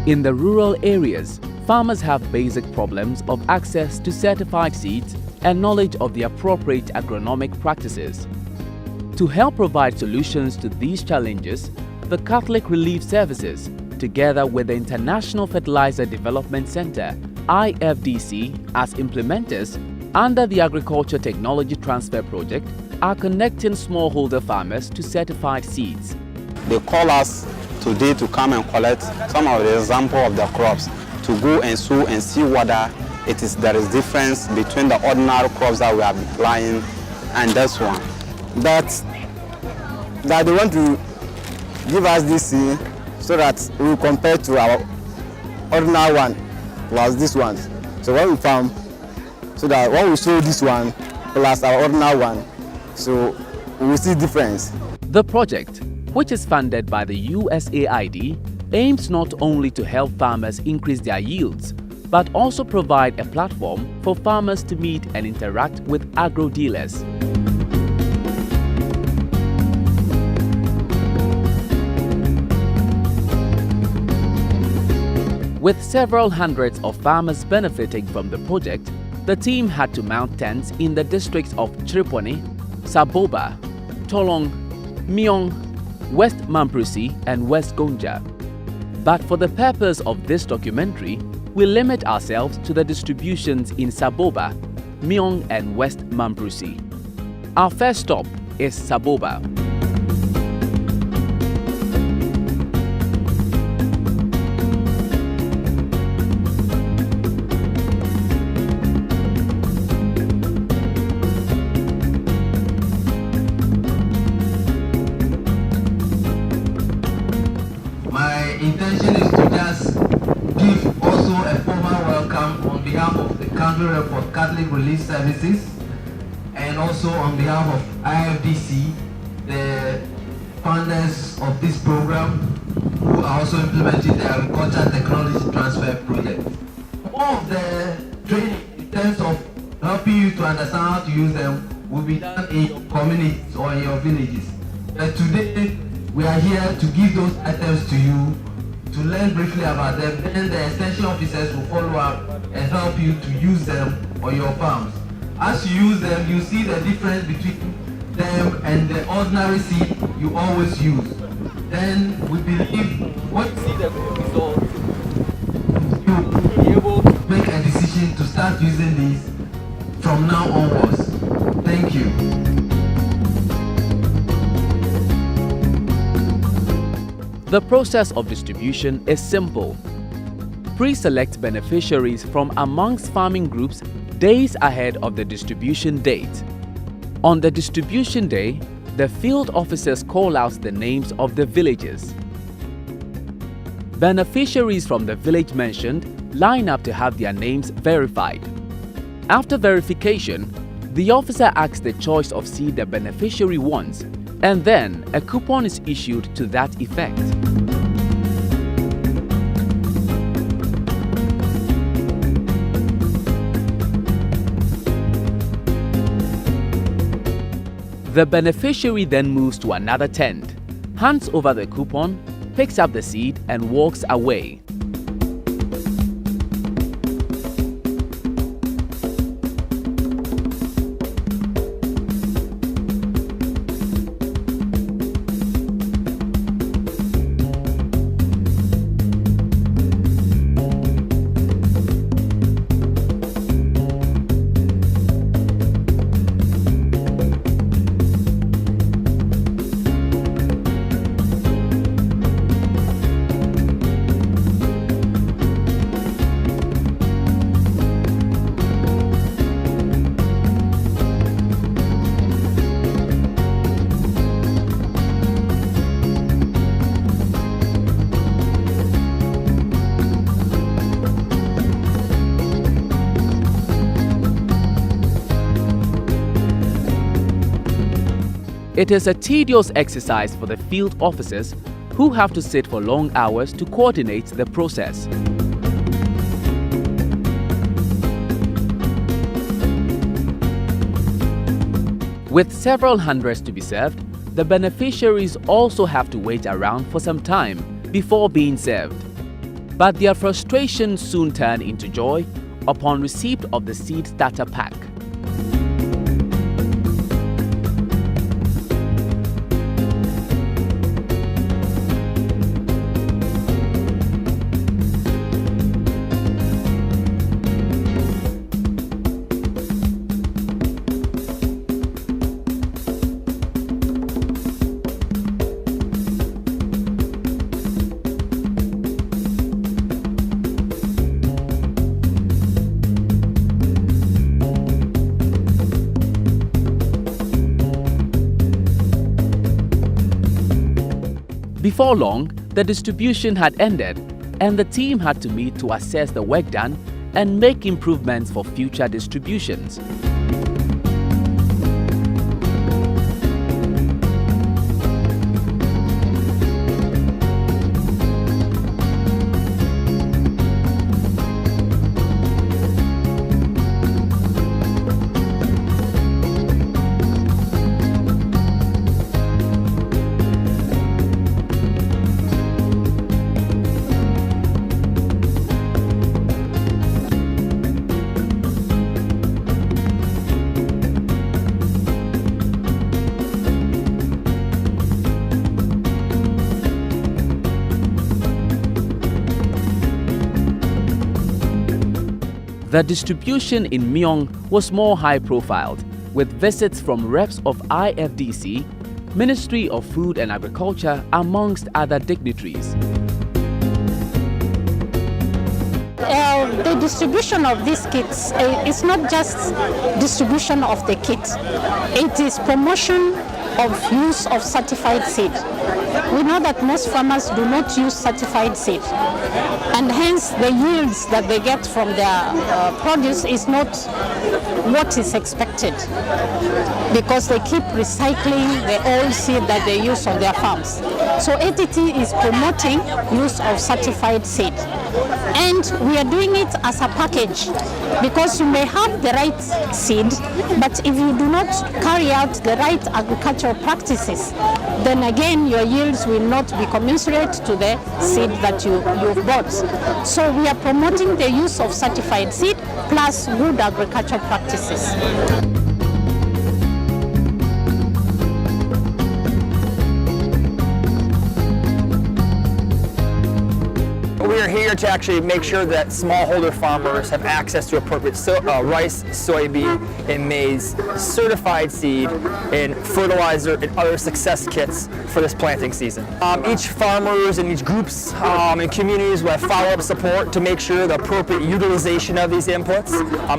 In the rural areas, farmers have basic problems of access to certified seeds and knowledge of the appropriate agronomic practices. To help provide solutions to these challenges, the Catholic Relief Services, together with the International Fertilizer Development Center (IFDC) as implementers under the Agriculture Technology Transfer Project, are connecting smallholder farmers to certified seeds. They call us today to come and collect some of the example of the crops, to go and sow and see whether there is difference between the ordinary crops that we are applying and this one. That they want to give us this seed so that we will compare to our ordinary one plus this one. So when we farm, so that when we sow this one plus our ordinary one, so we will see difference. The project, which is funded by the USAID, aims not only to help farmers increase their yields, but also provide a platform for farmers to meet and interact with agro-dealers. With several hundreds of farmers benefiting from the project, the team had to mount tents in the districts of Triponi, Saboba, Tolong, Myong, West Mamprusi and West Gonja. But for the purpose of this documentary, we limit ourselves to the distributions in Saboba, Myong and West Mamprusi. Our first stop is Saboba. Intention is to just give also a formal welcome on behalf of the Country Report Catholic Relief Services and also on behalf of IFDC, the founders of this program who are also implementing the Agriculture Technology Transfer Project. More of the training in terms of helping you to understand how to use them will be done in your communities or in your villages. But today we are here to give those items to you, to learn briefly about them, then the extension officers will follow up and help you to use them on your farms. As you use them, you see the difference between them and the ordinary seed you always use. Then we believe once you see the good results, you will be able to make a decision to start using these from now onwards. Thank you. The process of distribution is simple. Pre-select beneficiaries from amongst farming groups days ahead of the distribution date. On the distribution day, the field officers call out the names of the villages. Beneficiaries from the village mentioned line up to have their names verified. After verification, the officer asks the choice of seed the beneficiary wants, and then a coupon is issued to that effect. The beneficiary then moves to another tent, hands over the coupon, picks up the seed and walks away. It is a tedious exercise for the field officers who have to sit for long hours to coordinate the process. With several hundreds to be served, the beneficiaries also have to wait around for some time before being served. But their frustration soon turned into joy upon receipt of the seed starter pack. Before long, the distribution had ended and the team had to meet to assess the work done and make improvements for future distributions. The distribution in Myong was more high-profiled, with visits from reps of IFDC, Ministry of Food and Agriculture, amongst other dignitaries. The distribution of these kits is not just distribution of the kit, it is promotion of use of certified seed. We know that most farmers do not use certified seed, and hence the yields that they get from their produce is not what is expected, because they keep recycling the old seed that they use on their farms. So ATT is promoting use of certified seed, and we are doing it as a package, because you may have the right seed, but if you do not carry out the right agricultural practices, then again your yields will not be commensurate to the seed that you've bought. So we are promoting the use of certified seed plus good agricultural practices. We are here to actually make sure that smallholder farmers have access to appropriate rice, soybean, and maize, certified seed, and fertilizer and other success kits for this planting season. Each farmers and each groups and communities will have follow-up support to make sure the appropriate utilization of these inputs.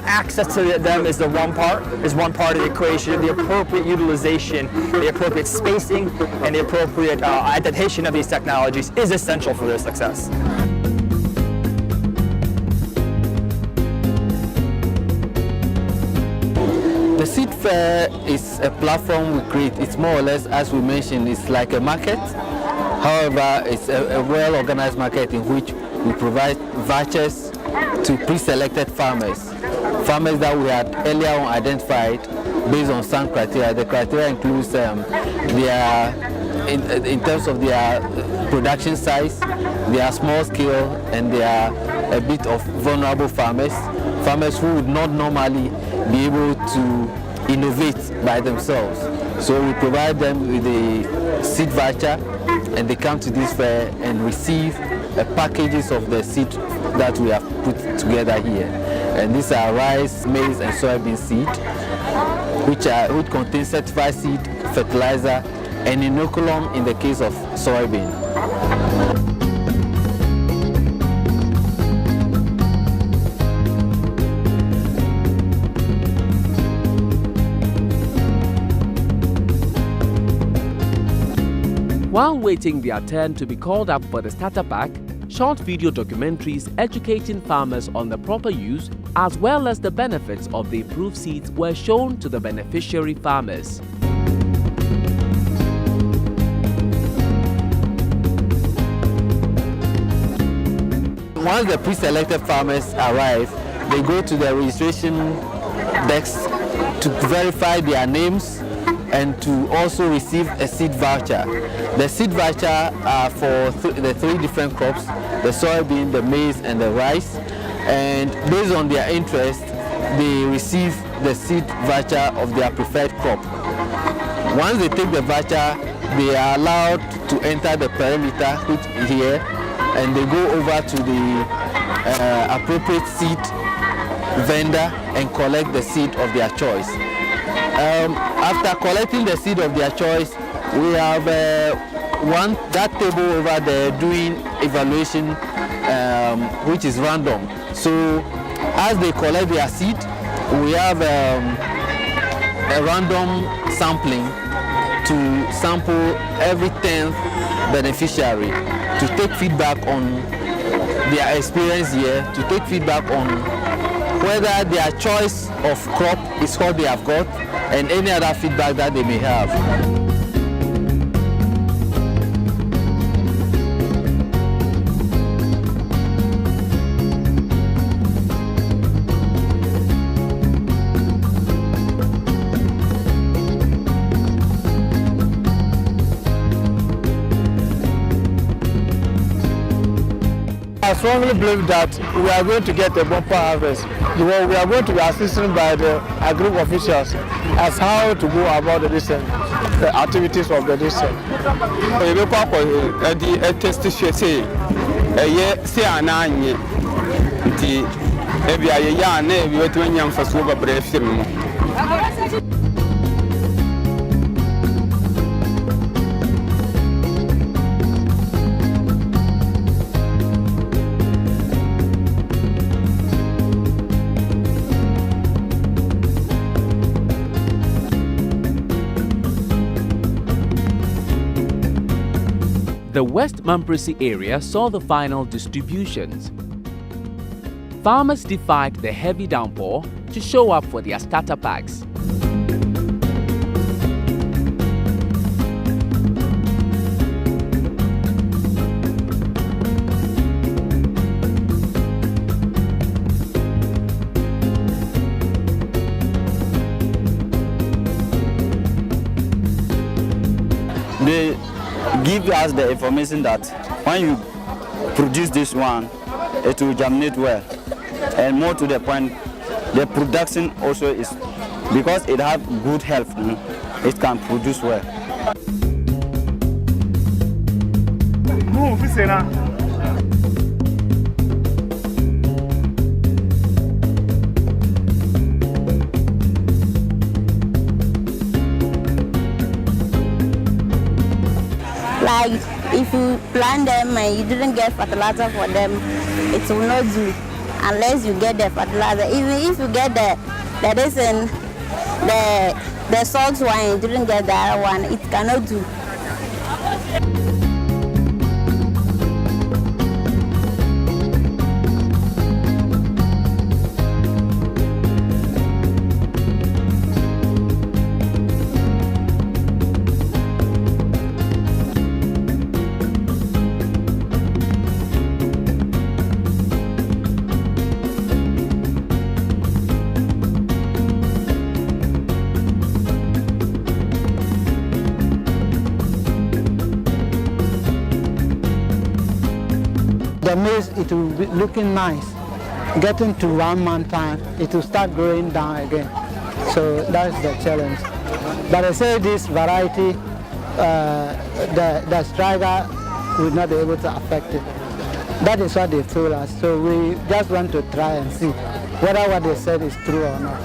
Access to them is one part of the equation. The appropriate utilization, the appropriate spacing, and the appropriate adaptation of these technologies is essential for their success. The seed fair is a platform we create. It's more or less, as we mentioned, it's like a market. However, it's a well-organized market in which we provide vouchers to pre-selected farmers. Farmers that we had earlier on identified based on some criteria. The criteria includes in terms of their production size, they are small scale, and they are a bit of vulnerable farmers who would not normally be able to innovate by themselves. So we provide them with a seed voucher, and they come to this fair and receive packages of the seed that we have put together here. And these are rice, maize, and soybean seed, which contain certified seed, fertilizer, and inoculum in the case of soybean. While waiting their turn to be called up for the starter pack, short video documentaries educating farmers on the proper use as well as the benefits of the improved seeds were shown to the beneficiary farmers. Once the pre-selected farmers arrive, they go to the registration desk to verify their names and to also receive a seed voucher. The seed voucher are for the 3 different crops, the soybean, the maize, and the rice. And based on their interest, they receive the seed voucher of their preferred crop. Once they take the voucher, they are allowed to enter the perimeter, which is here, and they go over to the appropriate seed vendor and collect the seed of their choice. After collecting the seed of their choice, we have that table over there doing evaluation, which is random. So as they collect their seed, we have a random sampling to sample every 10th beneficiary to take feedback on their experience here, to take feedback on whether their choice of crop is what they have got, and any other feedback that they may have. I strongly believe that we are going to get a bumper harvest. Because we are going to be assisted by the agri officials as how to go about the activities of the district. The West Mampresi area saw the final distributions. Farmers defied the heavy downpour to show up for their starter packs. They give us the information that when you produce this one, it will germinate well. And more to the point, the production also is, because it has good health, it can produce well. Like if you plant them and you didn't get fertilizer for them, it will not do unless you get the fertilizer. Even if you get the salt one and you didn't get the other one, it cannot do. The maize, it will be looking nice. Getting to 1 month time, it will start growing down again. So that's the challenge. But I say this variety, the striker will not be able to affect it. That is what they told us. So we just want to try and see whether what they said is true or not.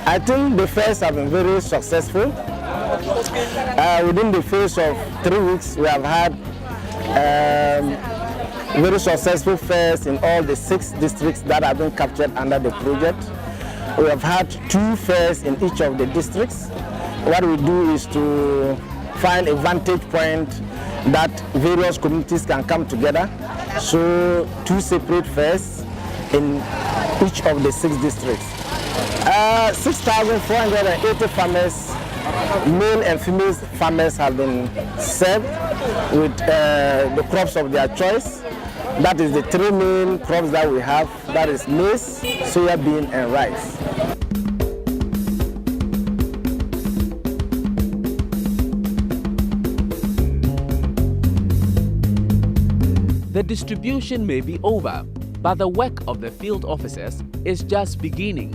I think the fairs have been very successful. Within the phase of 3 weeks, we have had very successful fairs in all the 6 districts that have been captured under the project. We have had 2 fairs in each of the districts. What we do is to find a vantage point that various communities can come together. So 2 separate fairs in each of the 6 districts. 6,480 farmers male and female farmers have been served with the crops of their choice. That is the three main crops that we have. That is maize, soybean, and rice. The distribution may be over, but the work of the field officers is just beginning.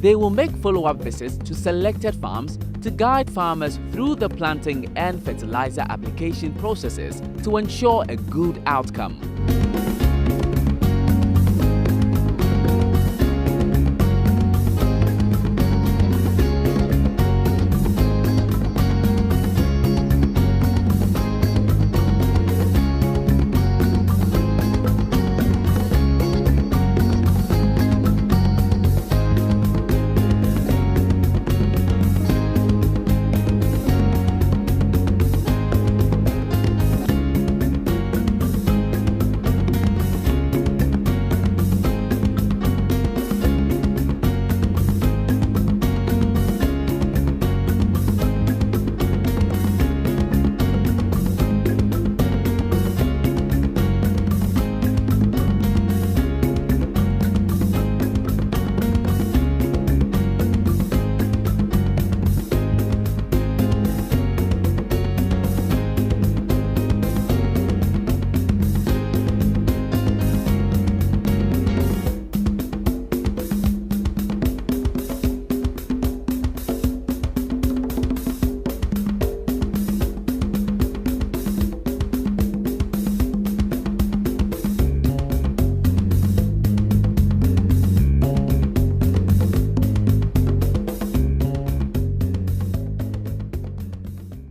They will make follow-up visits to selected farms to guide farmers through the planting and fertilizer application processes to ensure a good outcome.